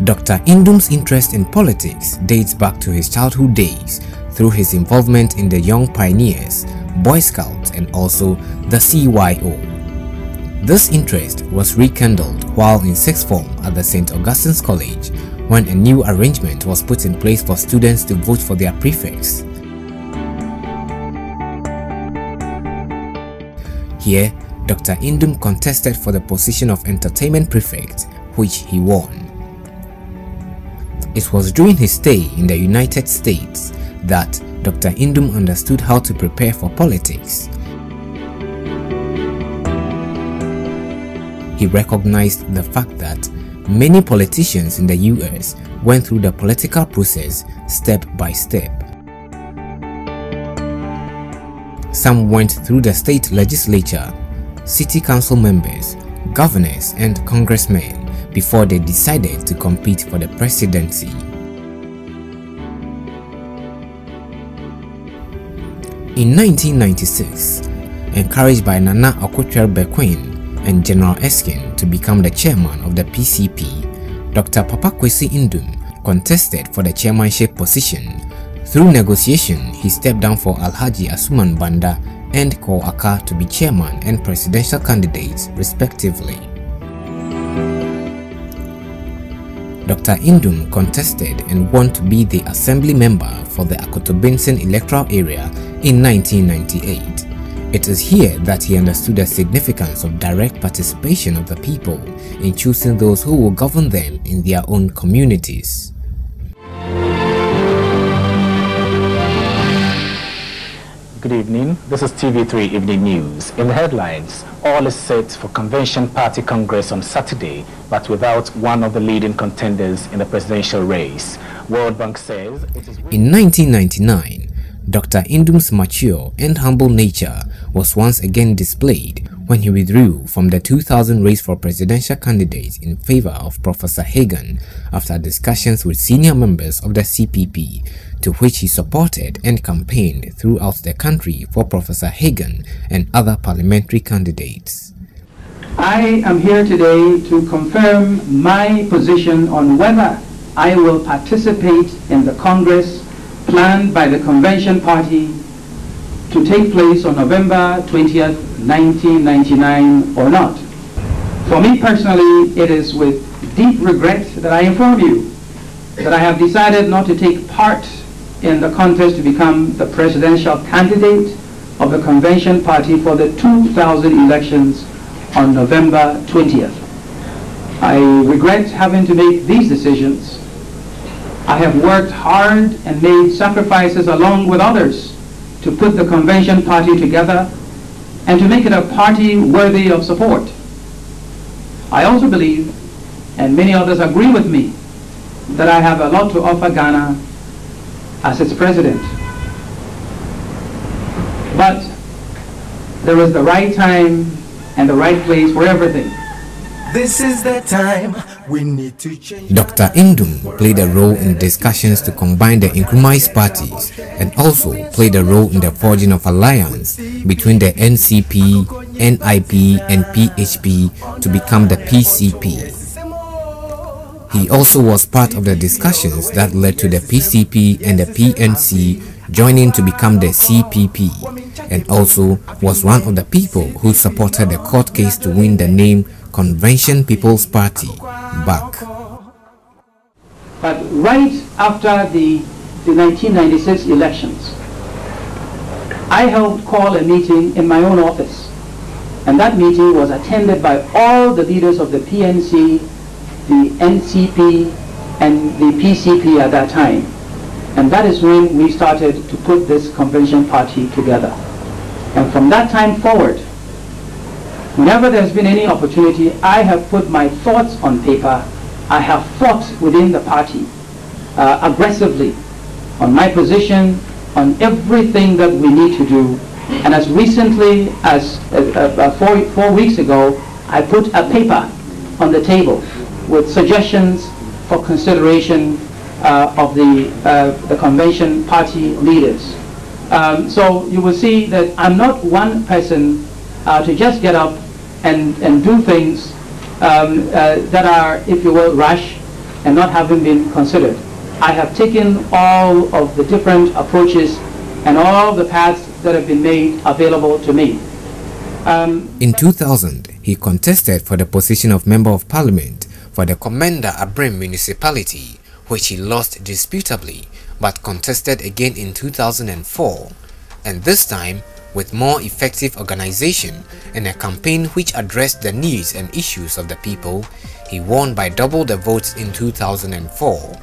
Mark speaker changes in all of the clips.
Speaker 1: Dr. Nduom's interest in politics dates back to his childhood days through his involvement in the Young Pioneers, Boy Scouts, and also the CYO. This interest was rekindled while in sixth form at the St. Augustine's College when a new arrangement was put in place for students to vote for their prefects. Here, Dr. Nduom contested for the position of entertainment prefect, which he won. It was during his stay in the United States that Dr. Nduom understood how to prepare for politics. He recognized the fact that many politicians in the US went through the political process step by step. Some went through the state legislature, city council members, governors, and congressmen before they decided to compete for the presidency. In 1996, encouraged by Nana Akufo-Addo and General Erskine to become the chairman of the PCP, Dr. Papa Kwesi Nduom contested for the chairmanship position. Through negotiation, he stepped down for Alhaji Asuman Banda and Ko Aka to be chairman and presidential candidates, respectively. Dr. Nduom contested and won to be the assembly member for the Akoto-Benson electoral area in 1998. It is here that he understood the significance of direct participation of the people in choosing those who will govern them in their own communities.
Speaker 2: Good evening, this is TV3 Evening News. In the headlines, all is set for Convention Party Congress on Saturday, but without one of the leading contenders in the presidential race. World Bank says it is...
Speaker 1: In 1999, Dr. Nduom's mature and humble nature was once again displayed when he withdrew from the 2000 race for presidential candidates in favor of Professor Hagan after discussions with senior members of the CPP, to which he supported and campaigned throughout the country for Professor Hagan and other parliamentary candidates.
Speaker 3: I am here today to confirm my position on whether I will participate in the Congress planned by the Convention Party to take place on November 20th, 1999 or not. For me personally, it is with deep regret that I inform you that I have decided not to take part in the contest to become the presidential candidate of the Convention Party for the 2000 elections on November 20th. I regret having to make these decisions. I have worked hard and made sacrifices along with others to put the Convention Party together and to make it a party worthy of support. I also believe, and many others agree with me, that I have a lot to offer Ghana as its president. But there is the right time and the right place for everything.
Speaker 4: This is the time we need to change.
Speaker 1: Dr. Nduom played a role in discussions to combine the Nkrumah's parties and also played a role in the forging of alliance between the NCP, NIP and PHP to become the PCP. He also was part of the discussions that led to the PCP and the PNC joining to become the CPP, and also was one of the people who supported the court case to win the name Convention People's Party back.
Speaker 3: But right after the 1996 elections, I helped call a meeting in my own office, and that meeting was attended by all the leaders of the PNC, the NCP, and the PCP at that time. And that is when we started to put this convention party together. And from that time forward, whenever there's been any opportunity, I have put my thoughts on paper. I have fought within the party aggressively on my position, on everything that we need to do. And as recently as 4 weeks ago, I put a paper on the table with suggestions for consideration of the convention party leaders. So you will see that I'm not one person to just get up and do things that are, if you will, rash. and not having been considered. I have taken all of the different approaches and all the paths that have been made available to me.
Speaker 1: In 2000, he contested for the position of Member of Parliament for the Commander Abrim municipality, which he lost disputably, but contested again in 2004, and this time with more effective organization and a campaign which addressed the needs and issues of the people. He won by double the votes in 2004.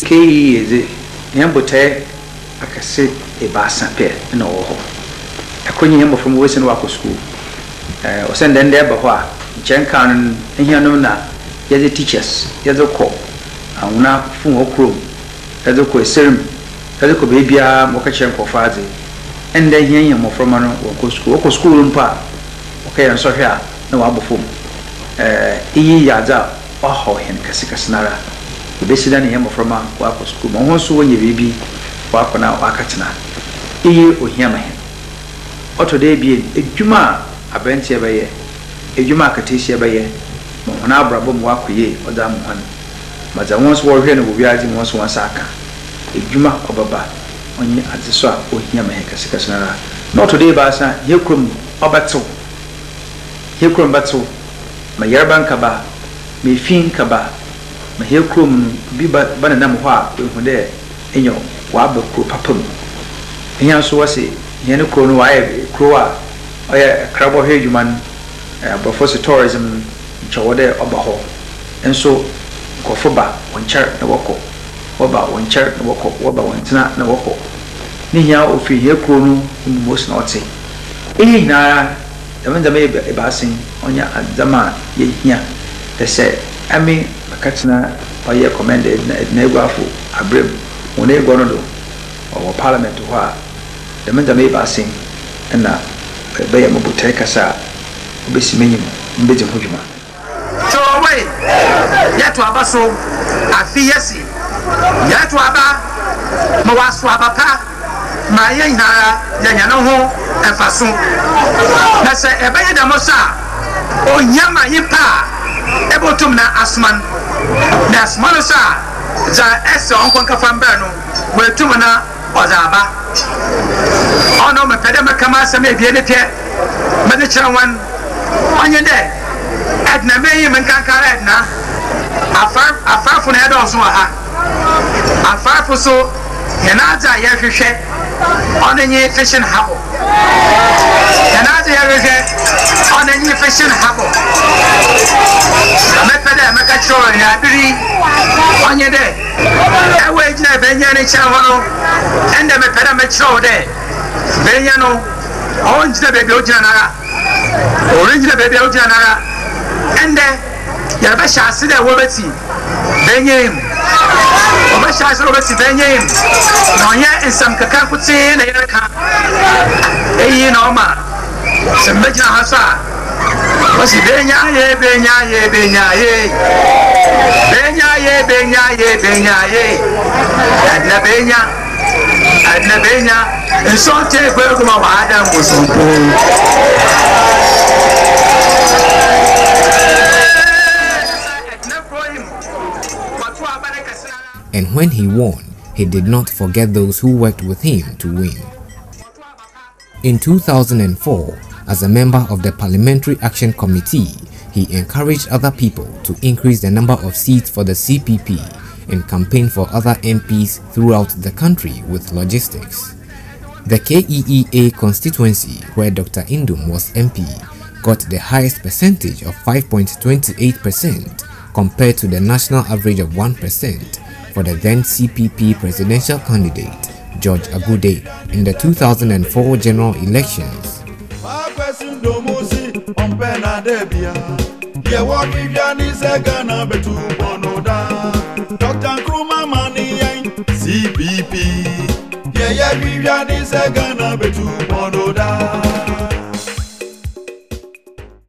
Speaker 5: Key is it? Yambote, I can say a bass and pair in all. I couldn't hear from Western Wako School. Or send them there, but what? Jenkan and here no na. Yes, the teachers, yes, a call. And now, Fungo Crew, as a co serum, as a co baby, Mokachem for Fazi. And then here, more from an Wako School and Pa. Okay, and so here, no abo form. Yaza, oh, and Casicasnara. The best than him from a Wako School. My own so when you baby, Wako now, Wakatana. Or hear my or today be a Juma, a bench ever year, a Juma Catisia by year, Monabra Wako ye, or damn one. But I once wore here and will be adding once one saka. A Juma or Baba, on ye at the swap or hear my Casicasnara. Not today, Bassa, here come Obatso. Here come Batso, my Yerban Kaba, me fin Kaba, my here come be but Bananamwa, when there, in your Wabo Papum. Here so was it. Yenu krono wae kroa oya krabo hejuman before tourism chawode obaho enso kofoba woncher na woko oba woncher na woko oba wontina na woko ni hia ofi he krono mos na ote eyi na demanda me ebasin onya adama ye hia ese ami makatina oya commended na egwafo abrem wona egwo no do o parliament ho a the men that may be sing and by a mobile take us out. Obesi minimum, Mbejim Hujuma. So away, yet to Abaso, a fiesi, yet to Abba, Mawaswabaka, Mayana, Yanoho, and Fasun. That's a Ebay Damosa, O Yama Yimpa, Ebotumna Asman, that's Monosa, the S. Uncle Kafamberno, where Tumana or Zaba. Oh no, my pedama Kamasa may be in it yet. But the one on your day. Edna may even Kanka Edna. A far from head also. A far for so, Yanaza Yakushe on any fishing harbor. Yanaza Yakushe on any fishing harbor. The method of Makacho and Yabiri on your day. I wait never any channel and the Metro day. Benyano, orange the baby Ojanara, original baby Ojanara, and then Yabasha said a Wobati, Benyam, Obasha Robati Benyam, Noya and some Kakaputi and a Noma, some Major Hassa. Was it Benya, Benya, Benya, Benya, Benya, Benya, and the Benya. And so take welcome of Adam was on
Speaker 1: And when he won, he did not forget those who worked with him to win. In 2004, as a member of the Parliamentary Action Committee, he encouraged other people to increase the number of seats for the CPP and campaigned for other MPs throughout the country with logistics. The KEEA constituency, where Dr. Nduom was MP, got the highest percentage of 5.28% compared to the national average of 1% for the then CPP presidential candidate George Agude in the 2004 general elections.
Speaker 6: CPP, yeah, we are this Ghana, but